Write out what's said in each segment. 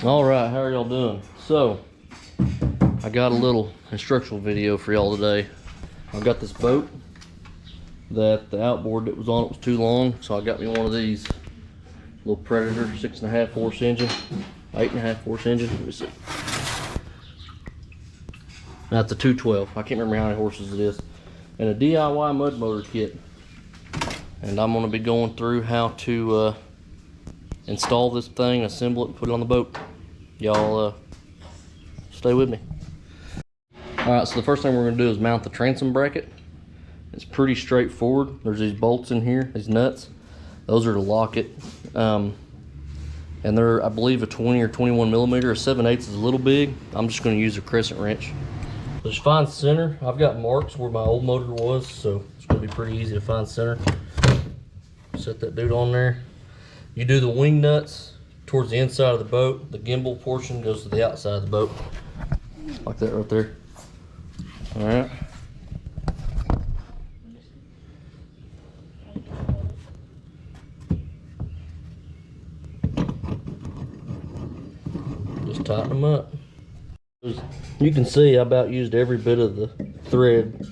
All right, how are y'all doing? So, I got a little instructional video for y'all today. I've got this boat that the outboard that was on it was too long, so I got me one of these little Predator 6.5 horse engine, 8.5 horse engine. Let me see. That's a 212. I can't remember how many horses it is, and a DIY mud motor kit. And I'm going to be going through how to install this thing, assemble it, and put it on the boat. Y'all stay with me. Alright, so the first thing we're going to do is mount the transom bracket. It's pretty straightforward. There's these bolts in here, these nuts. Those are to lock it. And they're, I believe, a 20 or 21 millimeter. A 7/8 is a little big. I'm just going to use a crescent wrench. Just find center. I've got marks where my old motor was, so it's going to be pretty easy to find center. Set that dude on there. You do the wing nuts towards the inside of the boat. The gimbal portion goes to the outside of the boat, like that right there. All right. Just tighten them up. You can see I about used every bit of the thread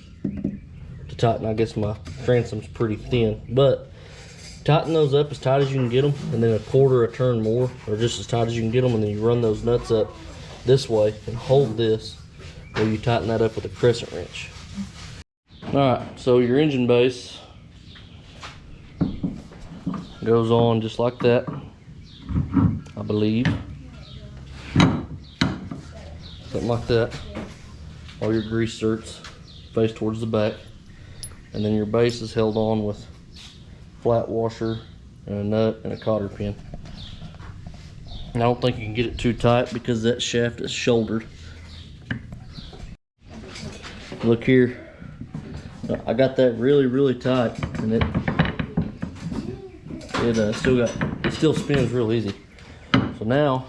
to tighten. I guess my transom's pretty thin, but tighten those up as tight as you can get them, and then a quarter a turn more, or just as tight as you can get them, and then you run those nuts up this way and hold this while you tighten that up with a crescent wrench. Alright, so your engine base goes on just like that, I believe. Something like that. All your grease zerks face towards the back, and then your base is held on with flat washer and a nut and a cotter pin. And I don't think you can get it too tight because that shaft is shouldered. Look here, I got that really tight, and it still spins real easy. So now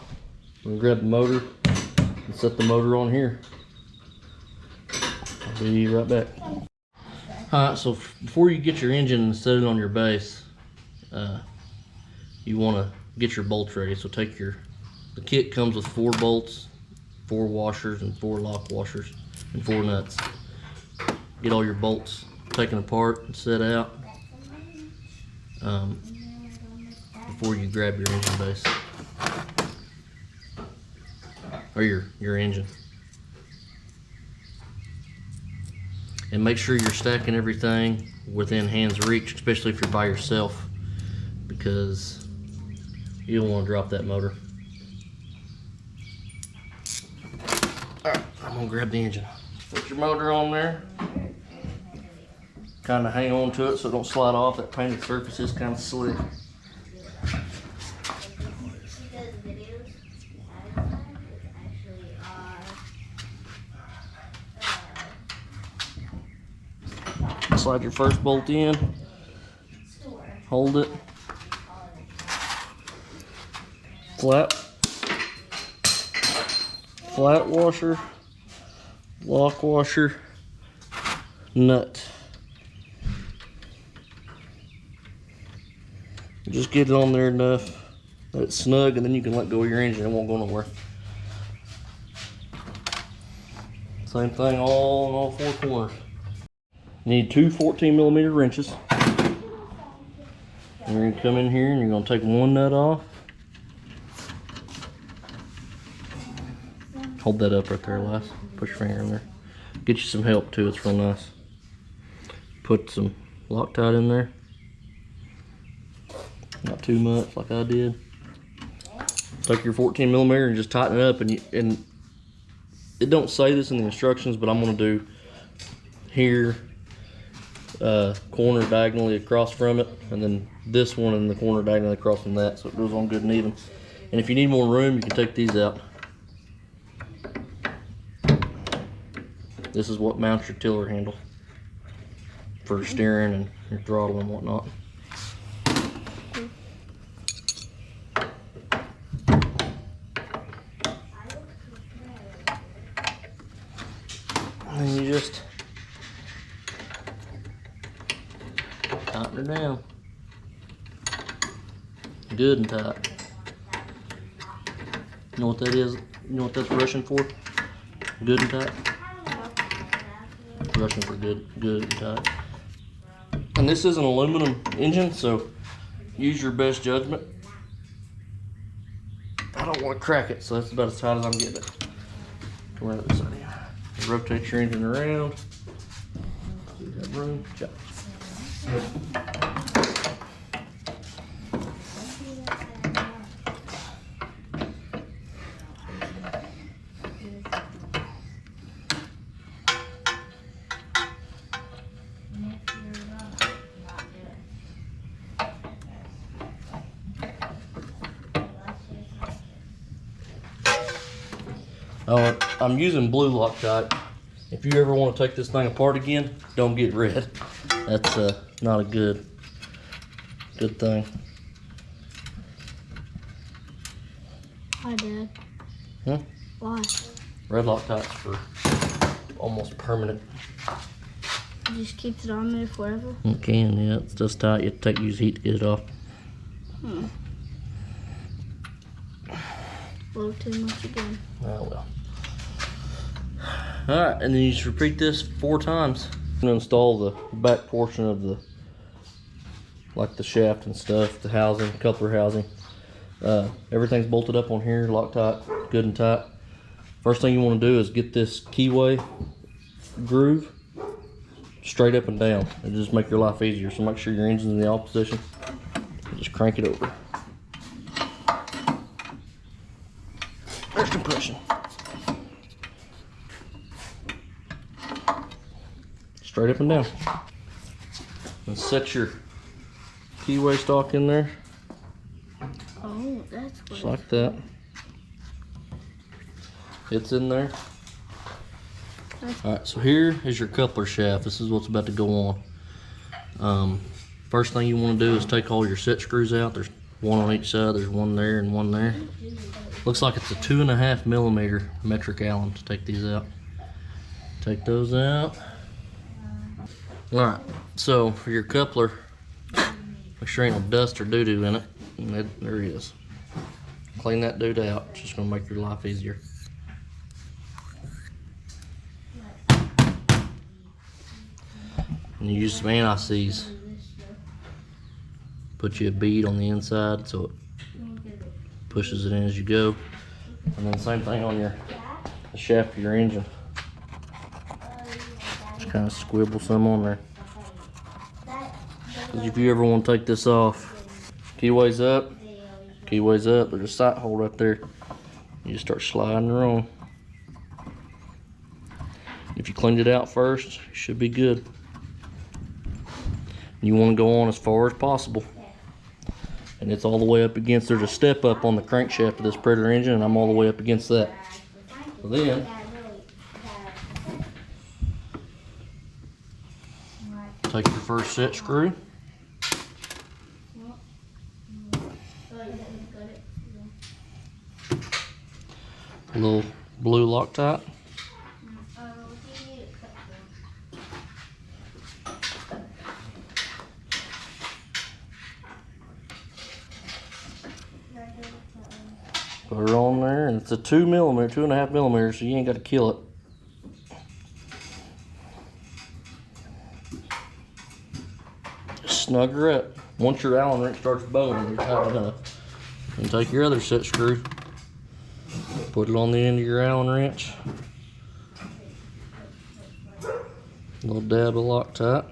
I'm gonna grab the motor and set the motor on here. I'll be right back. Alright, so before you get your engine and set it on your base, you want to get your bolts ready. So the kit comes with 4 bolts, 4 washers, and 4 lock washers, and 4 nuts. Get all your bolts taken apart and set out before you grab your engine base, or your engine. And make sure you're stacking everything within hand's reach, especially if you're by yourself, because you don't want to drop that motor. Alright, I'm gonna grab the engine. Put your motor on there. Kind of hang on to it so it don't slide off. That painted surface is kind of slick. Slide your first bolt in, hold it, flat washer, lock washer, nut. Just get it on there enough that it's snug, and then you can let go of your engine. It won't go nowhere. Same thing all on all 4 corners. You need 2 14 millimeter wrenches. And you're going to come in here and you're going to take 1 nut off. Hold that up right there, Elias. Push your finger in there. Get you some help too, it's real nice. Put some Loctite in there. Not too much like I did. Take your 14 millimeter and just tighten it up. And it don't say this in the instructions, but I'm going to do here. Corner diagonally across from it, and then this one in the corner diagonally across from that, so it goes on good and even. And if you need more room, you can take these out. This is what mounts your tiller handle for steering and your throttle and whatnot. And then you just tighten her down good and tight. You know what that is? You know what that's Russian for? Good and tight? Russian for good and tight. And this is an aluminum engine, so use your best judgment. I don't want to crack it, so that's about as tight as I'm getting it. Come around this side here. Rotate your engine around. You have room. Chop. I'm using blue Loctite. If you ever want to take this thing apart again, don't get red. That's not a good thing. Why, Dad? Huh? Why? Red Loctite's for almost permanent. It just keeps it on there forever? It can, yeah. It's just tight. You have to use heat to get it off. A little too much again. Oh well. Alright, and then you just repeat this 4 times. I'm gonna install the back portion of the, like the shaft and stuff, the housing, coupler housing. Everything's bolted up on here, Loctite, good and tight. First thing you want to do is get this keyway groove straight up and down. It'll just make your life easier. So make sure your engine's in the off position. Just crank it over. There's compression. Straight up and down. And set your keyway stalk in there. Oh, that's what. Just like that. It's in there. Alright, so here is your coupler shaft. This is what's about to go on. First thing you want to do is take all your set screws out. There's one on each side. There's one there and one there. Looks like it's a 2.5 millimeter metric Allen to take these out. Take those out. Alright, so for your coupler, make sure ain't no dust or doo-doo in it. And there it is. Clean that dude out. It's just gonna make your life easier. And you use some anti-seize. Put you a bead on the inside so it pushes it in as you go. And then same thing on the shaft of your engine. Just kind of squibble some on there. Because if you ever want to take this off, keyway's up, there's a sight hole right there. You just start sliding her on. If you cleaned it out first, you should be good. You want to go on as far as possible. And it's all the way up against, there's a step up on the crankshaft of this Predator engine, and I'm all the way up against that. So then, take your first set screw. A little blue Loctite. Put her on there, and it's a 2 millimeter, 2.5 millimeters, so you ain't got to kill it. Just snug her up. Once your Allen wrench starts bowing, you're tight enough. And take your other set screw, put it on the end of your Allen wrench. A little dab of Loctite.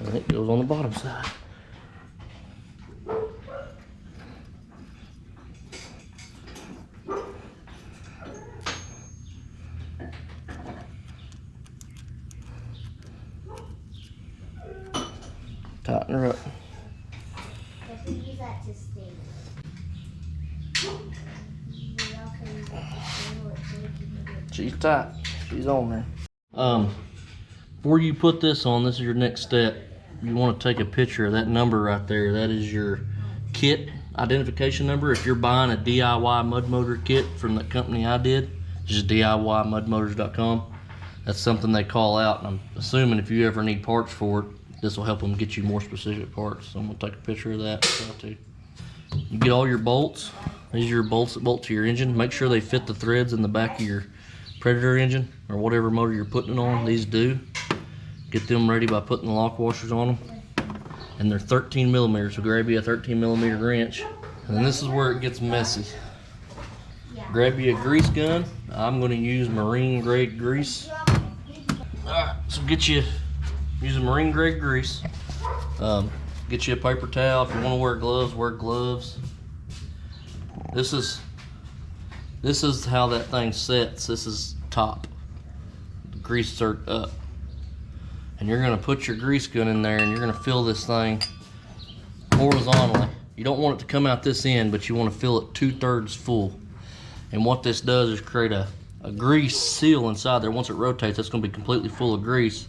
And it goes on the bottom side. Tighten her up. She's tight. She's on there. Before you put this on, this is your next step. You want to take a picture of that number right there. That is your kit identification number. If you're buying a DIY mud motor kit from the company I did, just DIYmudmotors.com. That's something they call out, and I'm assuming if you ever need parts for it, this will help them get you more specific parts. So I'm gonna take a picture of that. You get all your bolts. These are your bolts that bolt to your engine. Make sure they fit the threads in the back of your Predator engine or whatever motor you're putting it on. These do. Get them ready by putting the lock washers on them. And they're 13 millimeters, so grab you a 13 millimeter wrench. And then this is where it gets messy. Grab you a grease gun. I'm gonna use marine grade grease. Alright, so use a marine grade grease. Get you a paper towel. If you wanna wear gloves, wear gloves. This is how that thing sets. This is top. The grease cert up. And you're gonna put your grease gun in there and you're gonna fill this thing horizontally. You don't want it to come out this end, but you want to fill it 2/3 full. And what this does is create a grease seal inside there. Once it rotates, it's gonna be completely full of grease.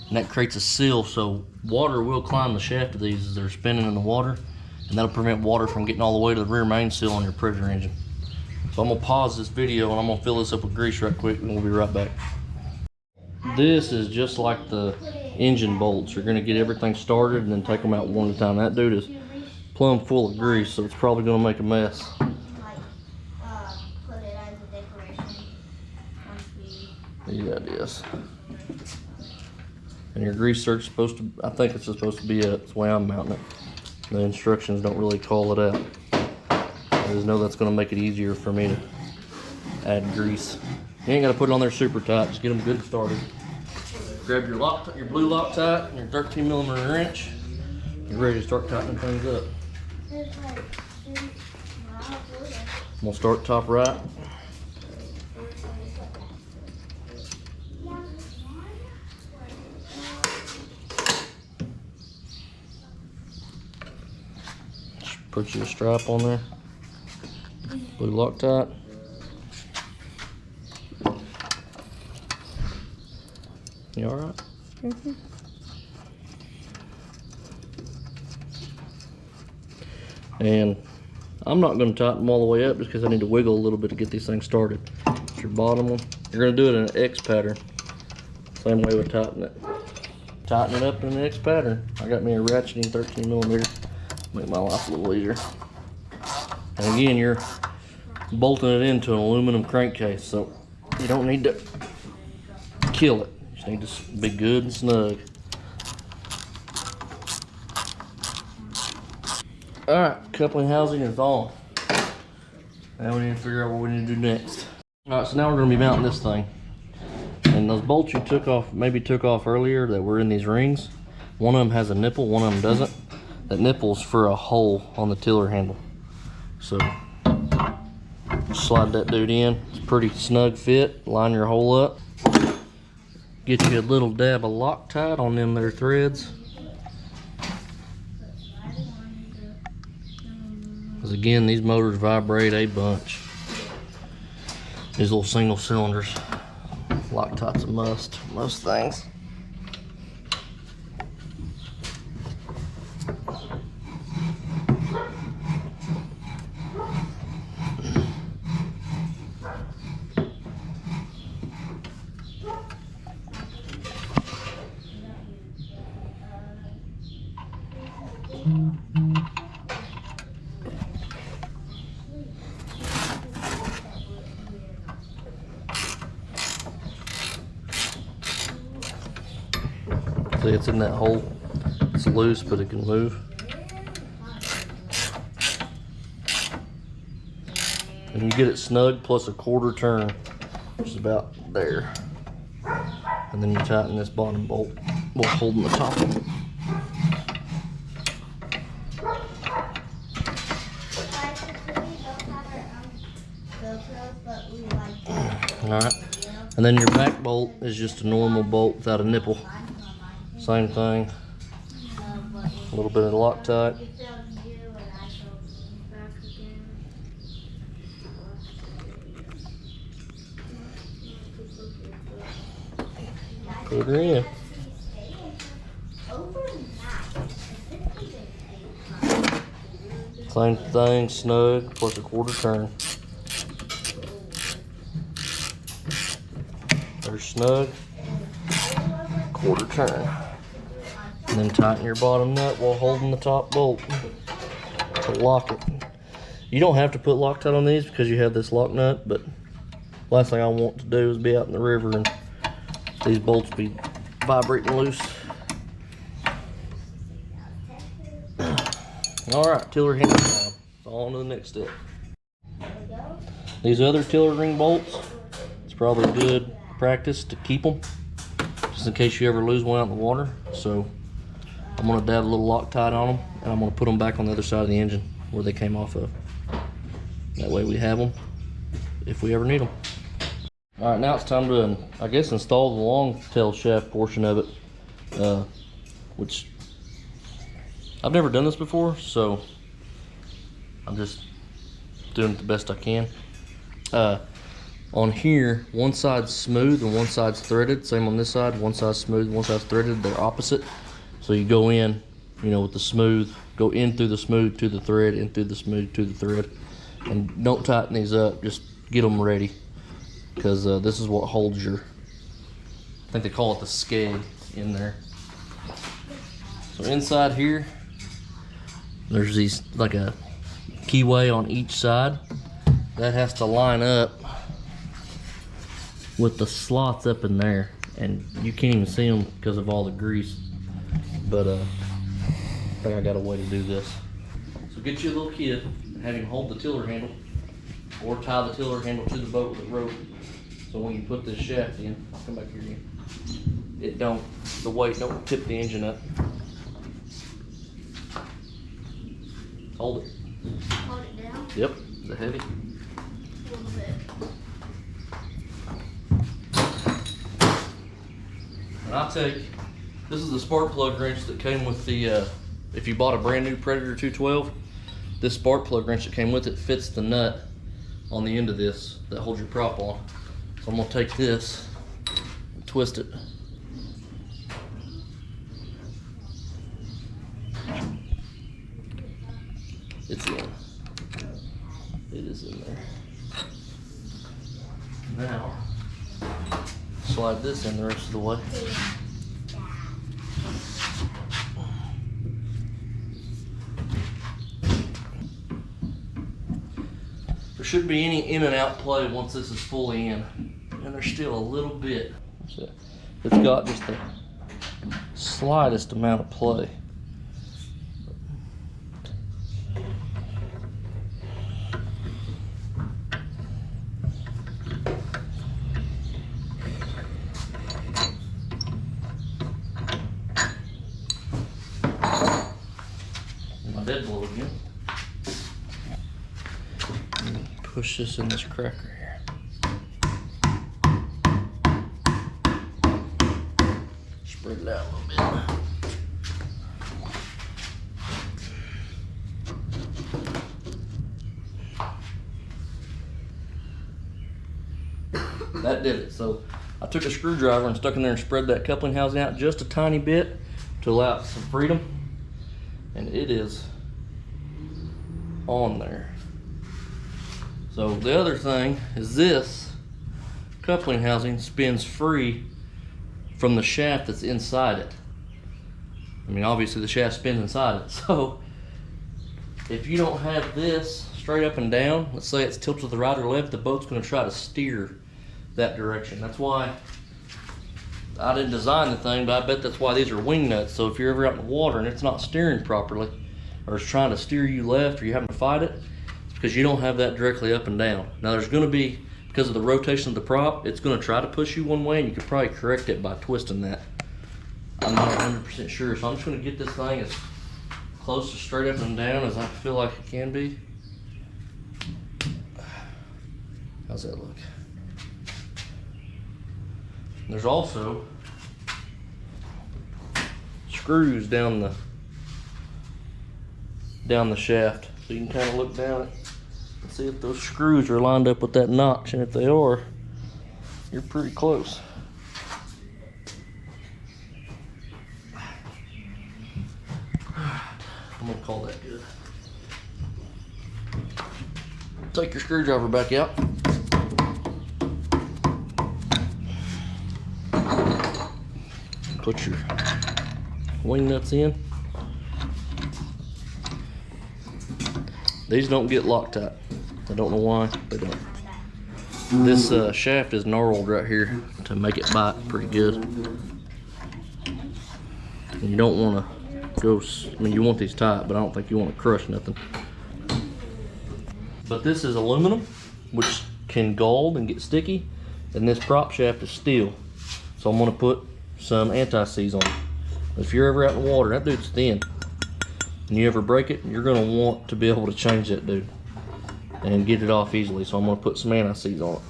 And that creates a seal, so water will climb the shaft of these as they're spinning in the water. And that'll prevent water from getting all the way to the rear main seal on your Predator engine. So I'm gonna pause this video and I'm gonna fill this up with grease right quick and we'll be right back. This is just like the engine bolts. You're gonna get everything started and then take them out one at a time. That dude is plumb full of grease, so it's probably gonna make a mess. Put it as a decoration once we... Yeah, it is. And your grease cert's supposed to, I think it's supposed to be that's the way I'm mounting it. The instructions don't really call it out. I just know that's gonna make it easier for me to add grease. You ain't gotta put it on there super tight, just get them good started. Grab your blue Loctite and your 13 millimeter wrench. You're ready to start tightening things up. I'm gonna start top right. Just put you a stripe on there. Blue Loctite. You all right? Mm-hmm. And I'm not going to tighten them all the way up just because I need to wiggle a little bit to get these things started. It's your bottom one. You're going to do it in an X pattern. Same way we tighten it. Tighten it up in an X pattern. I got me a ratcheting 13 millimeter. Make my life a little easier. And again, you're bolting it into an aluminum crankcase, so you don't need to kill it. You just need to be good and snug. Alright, coupling housing is on. Now we need to figure out what we need to do next. Alright, so now we're going to be mounting this thing. And those bolts you maybe took off earlier that were in these rings, one of them has a nipple, one of them doesn't. That nipple's for a hole on the tiller handle. So, slide that dude in. It's a pretty snug fit. Line your hole up. Get you a little dab of Loctite on them there threads. Because again, these motors vibrate a bunch. These little single cylinders. Loctite's a must, most things. See, it's in that hole. It's loose, but it can move. And you get it snug plus a quarter turn, which is about there. And then you tighten this bottom bolt while holding the top of it. Alright, and then your back bolt is just a normal bolt without a nipple. Same thing, a little bit of Loctite. Put her in. Same thing, snug, plus a quarter turn. They're snug, quarter turn. And then tighten your bottom nut while holding the top bolt to lock it. You don't have to put Loctite on these because you have this lock nut, but last thing I want to do is be out in the river and these bolts be vibrating loose. Alright, tiller handle time. So on to the next step. These other tiller ring bolts, it's probably good practice to keep them, just in case you ever lose one out in the water. So I'm going to dab a little Loctite on them, and I'm going to put them back on the other side of the engine where they came off of. That way we have them if we ever need them. Alright, now it's time to, I guess, install the long tail shaft portion of it, which I've never done this before, so I'm just doing it the best I can. On here, one side's smooth and one side's threaded. Same on this side, one side's smooth, one side's threaded. They're opposite. So you go in, you know, with the smooth, go in through the smooth to the thread, in through the smooth to the thread. And don't tighten these up, just get them ready. Because this is what holds your, I think they call it the skeg in there. So inside here, there's these, like a keyway on each side. That has to line up with the slots up in there. And you can't even see them because of all the grease. But I think I got a way to do this. So get you a little kid, have him hold the tiller handle, or tie the tiller handle to the boat with a rope. So when you put this shaft in, come back here again, the weight don't tip the engine up. Hold it. Hold it down? Yep. Is it heavy? A little bit. And I'll take, this is the spark plug wrench that came with the, if you bought a brand new Predator 212, this spark plug wrench that came with it fits the nut on the end of this that holds your prop on. So I'm gonna take this and twist it. It's in. It is in there. Now, slide this in the rest of the way. There shouldn't be any in and out play once this is fully in. And there's still a little bit. It's got just the slightest amount of play. My dead blow again. Push this in this cracker here. Spread it out a little bit. That did it. So I took a screwdriver and stuck in there and spread that coupling housing out just a tiny bit to allow it some freedom. And it is on there. So the other thing is this coupling housing spins free from the shaft that's inside it. I mean, obviously the shaft spins inside it. So if you don't have this straight up and down, let's say it's tilted to the right or left, the boat's gonna try to steer that direction. That's why I didn't design the thing, but I bet that's why these are wing nuts. So if you're ever out in the water and it's not steering properly, or it's trying to steer you left, or you're having to fight it, it's because you don't have that directly up and down. Now there's gonna be, because of the rotation of the prop, it's gonna try to push you one way, and you could probably correct it by twisting that. I'm not 100% sure, so I'm just gonna get this thing as close to straight up and down as I feel like it can be. How's that look? There's also screws down the shaft, so you can kind of look down it and see if those screws are lined up with that notch, and if they are, you're pretty close. I'm gonna call that good. Take your screwdriver back out. Put your wing nuts in. These don't get Loctite. I don't know why, they don't. This shaft is gnarled right here to make it bite pretty good. And you don't want to go, I mean, you want these tight, but I don't think you want to crush nothing. But this is aluminum, which can gald and get sticky, and this prop shaft is steel. So I'm gonna put some anti-seize on it. If you're ever out in the water, that dude's thin, and you ever break it, you're gonna want to be able to change that dude and get it off easily. So I'm gonna put some anti-seize on it.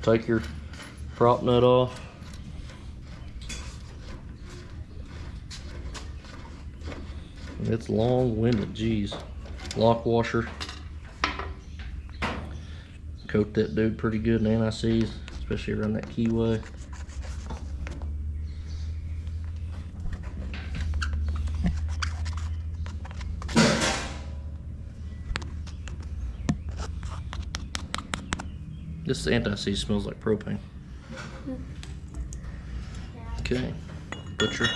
Take your prop nut off. And it's long-winded, geez. Lock washer. Coat that dude pretty good in anti-seize, especially around that keyway. This anti-seize smells like propane. Okay, put your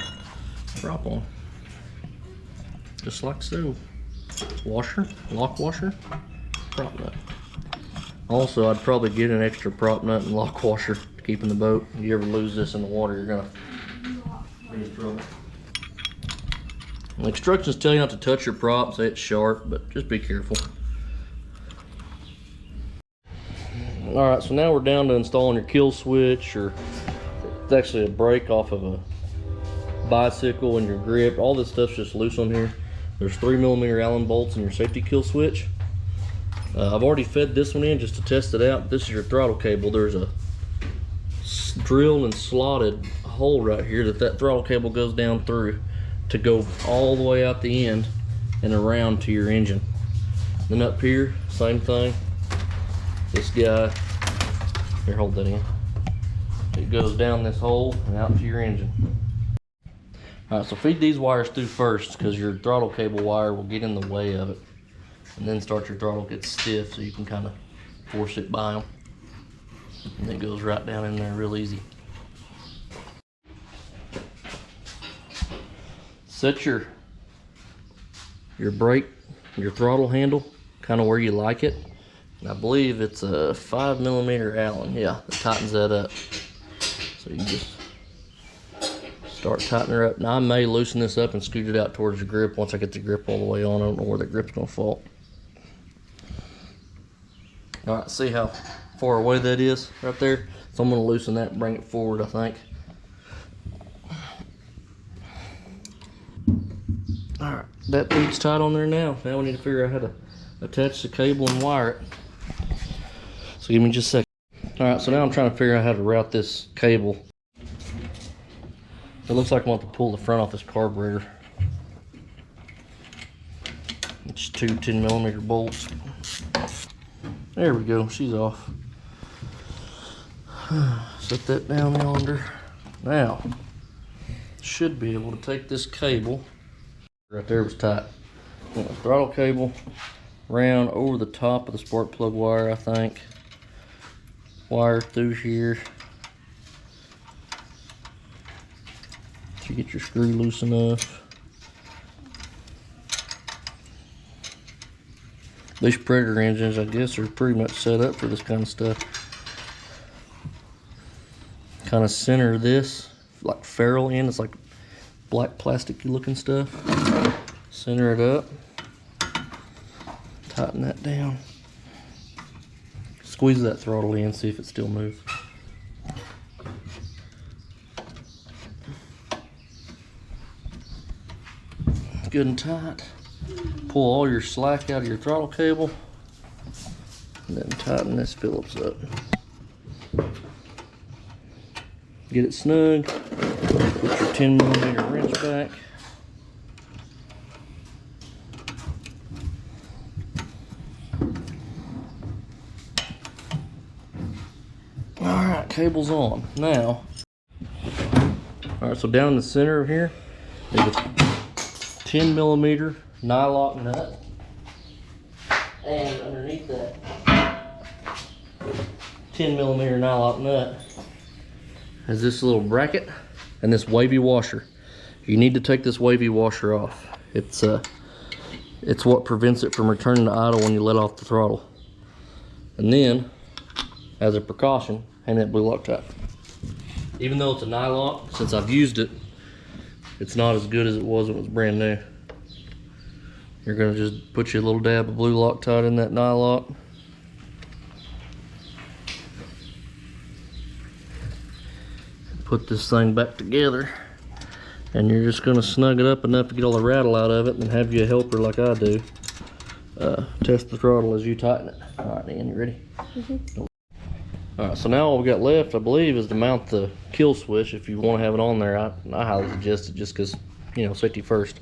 prop on, just like so. Washer, lock washer, prop nut. Also, I'd probably get an extra prop nut and lock washer to keep in the boat. If you ever lose this in the water, you're gonna be in trouble. The instructions tell you not to touch your prop, say it's sharp, but just be careful. All right, so now we're down to installing your kill switch, or it's actually a brake off of a bicycle, and your grip. All this stuff's just loose on here. There's 3mm Allen bolts in your safety kill switch. I've already fed this one in just to test it out. This is your throttle cable. There's a drilled and slotted hole right here that throttle cable goes down through to go all the way out the end and around to your engine. Then up here, same thing. This guy, here, hold that in. It goes down this hole and out to your engine. All right, so feed these wires through first, because your throttle cable wire will get in the way of it. And then start your throttle get stiff so you can kind of force it by them. And it goes right down in there real easy. Set your brake, your throttle handle, kind of where you like it. And I believe it's a 5mm Allen. Yeah, that tightens that up. So you just start tightening her up. Now I may loosen this up and scoot it out towards the grip once I get the grip all the way on. I don't know where the grip's gonna fall. All right, see how far away that is right there? So I'm gonna loosen that and bring it forward, I think. All right, that dude's tight on there now. Now we need to figure out how to attach the cable and wire it. So give me just a second. All right, so now I'm trying to figure out how to route this cable. It looks like I'm going to have to pull the front off this carburetor. It's two 10mm bolts. There we go, she's off. Set that down yonder. Now, should be able to take this cable. Right there was tight. Throttle cable round over the top of the spark plug wire, I think. Wire through here. So you get your screw loose enough. These Predator engines, I guess, are pretty much set up for this kind of stuff. Kind of center this, like ferrule in. It's like black plastic looking stuff. Center it up. Tighten that down. Squeeze that throttle in, see if it still moves. Good and tight. Pull all your slack out of your throttle cable, and then tighten this Phillips up. Get it snug. Put your 10mm wrench back. Alright, cable's on. Now, alright, so down in the center of here is a 10mm nylock nut, and underneath that 10mm nylock nut has this little bracket and this wavy washer. You need to take this wavy washer off. It's what prevents it from returning to idle when you let off the throttle. And then, as a precaution, hang that blue Loctite. Even though it's a nylock, since I've used it, it's not as good as it was when it was brand new. You're gonna just put you a little dab of blue Loctite in that nylock. Put this thing back together. And you're just gonna snug it up enough to get all the rattle out of it, and have you a helper like I do. Test the throttle as you tighten it. All right, Ian, you ready? Mm-hmm. All right, so now all we got left, I believe, is to mount the kill switch. If you want to have it on there, I highly suggest it, just because, you know, safety first.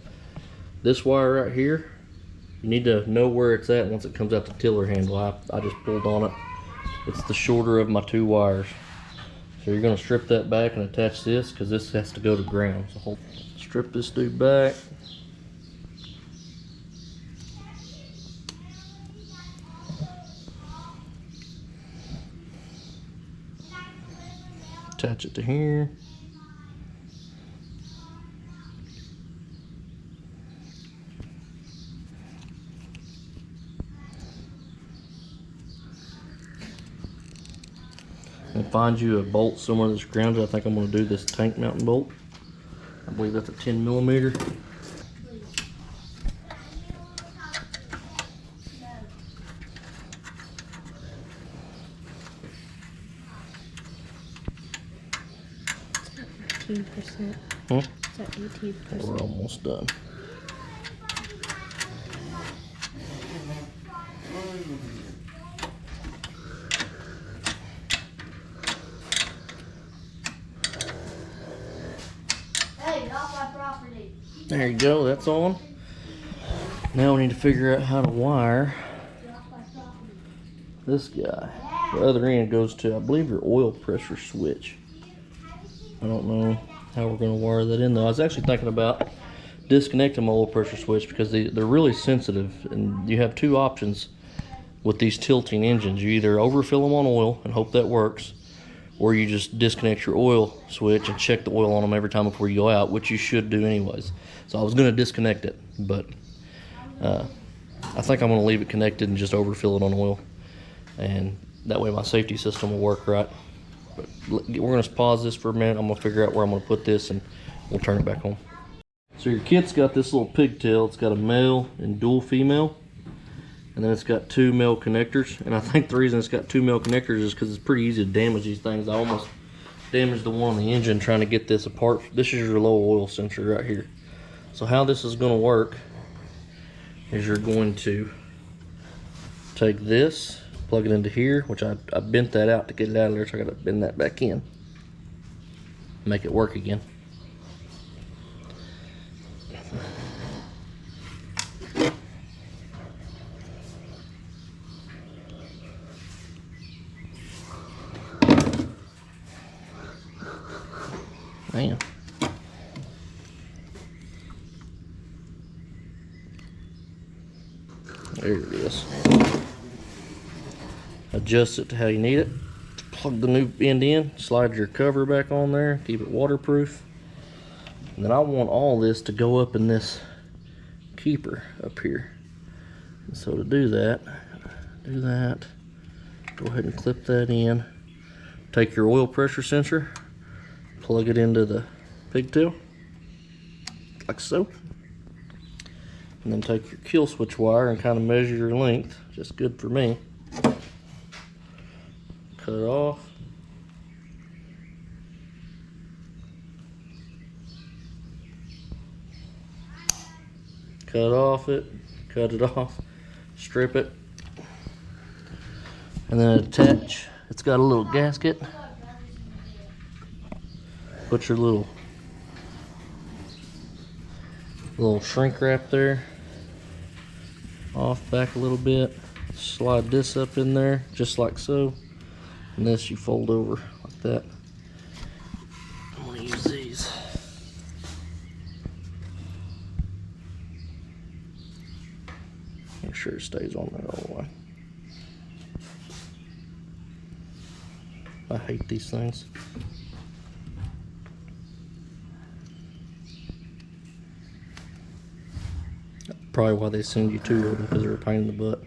This wire right here, you need to know where it's at once it comes out the tiller handle. I just pulled on it. It's the shorter of my two wires. So you're gonna strip that back and attach this, because this has to go to ground. So strip this dude back. Attach it to here. And find you a bolt somewhere that's grounded. I think I'm going to do this tank mounting bolt. I believe that's a 10mm. Huh? Is that 18%? We're almost done. Hey, get off my property. There you go, that's on. Now we need to figure out how to wire this guy. The other end goes to, I believe, your oil pressure switch. I don't know how we're going to wire that in though. I was actually thinking about disconnecting my oil pressure switch, because they're really sensitive, and you have two options with these tilting engines. You either overfill them on oil and hope that works, or you just disconnect your oil switch and check the oil on them every time before you go out, which you should do anyways. So I was going to disconnect it, but I think I'm going to leave it connected and just overfill it on oil, and that way my safety system will work right. But we're going to pause this for a minute. I'm going to figure out where I'm going to put this, and we'll turn it back on. So your kit's got this little pigtail. It's got a male and dual female, and then it's got two male connectors. And I think the reason it's got two male connectors is because it's pretty easy to damage these things. I almost damaged the one on the engine trying to get this apart. This is your low oil sensor right here. So how this is going to work is you're going to take this, plug it into here, which I bent that out to get it out of there, so I got to bend that back in, make it work again. Man. There it is. Adjust it to how you need it. Plug the new end in, slide your cover back on there, keep it waterproof. And then I want all this to go up in this keeper up here. And so to do that, go ahead and clip that in. Take your oil pressure sensor, plug it into the pigtail, like so. And then take your kill switch wire and kind of measure your length, just good for me. Cut off. Cut off it, cut it off, strip it, and then attach. It's got a little gasket. Put your little shrink wrap there. Off back a little bit. Slide this up in there, just like so. And this you fold over like that. I'm gonna use these. Make sure it stays on there all the way. I hate these things. Probably why they send you two of them, because they're a pain in the butt.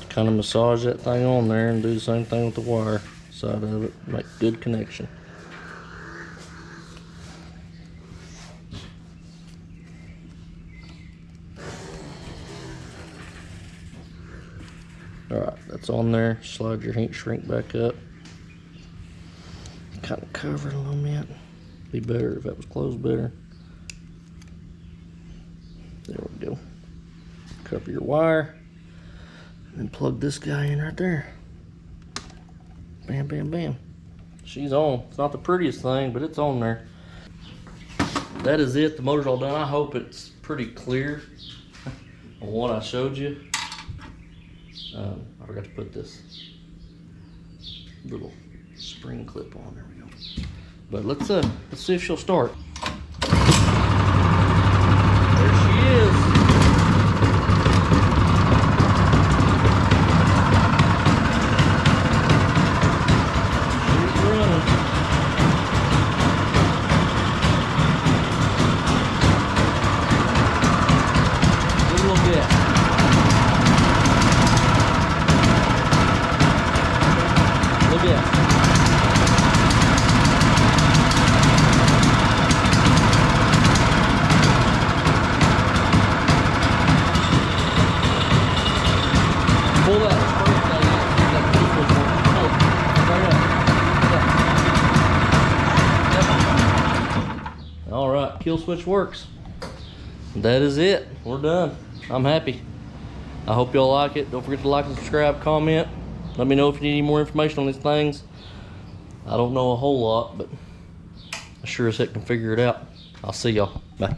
Kind of massage that thing on there and do the same thing with the wire side of it. Make good connection. Alright, that's on there. Slide your heat shrink back up. Kind of cover it a little bit. Be better if that was closed better. There we go. Cover your wire. And plug this guy in right there. Bam, bam, bam. She's on. It's not the prettiest thing, but it's on there. That is it. The motor's all done. I hope it's pretty clear on what I showed you. I forgot to put this little spring clip on. There we go. But let's see if she'll start. There she is. Alright, kill switch works. That is it. We're done. I'm happy. I hope y'all like it. Don't forget to like and subscribe, comment. Let me know if you need any more information on these things. I don't know a whole lot, but I sure as heck can figure it out. I'll see y'all. Bye.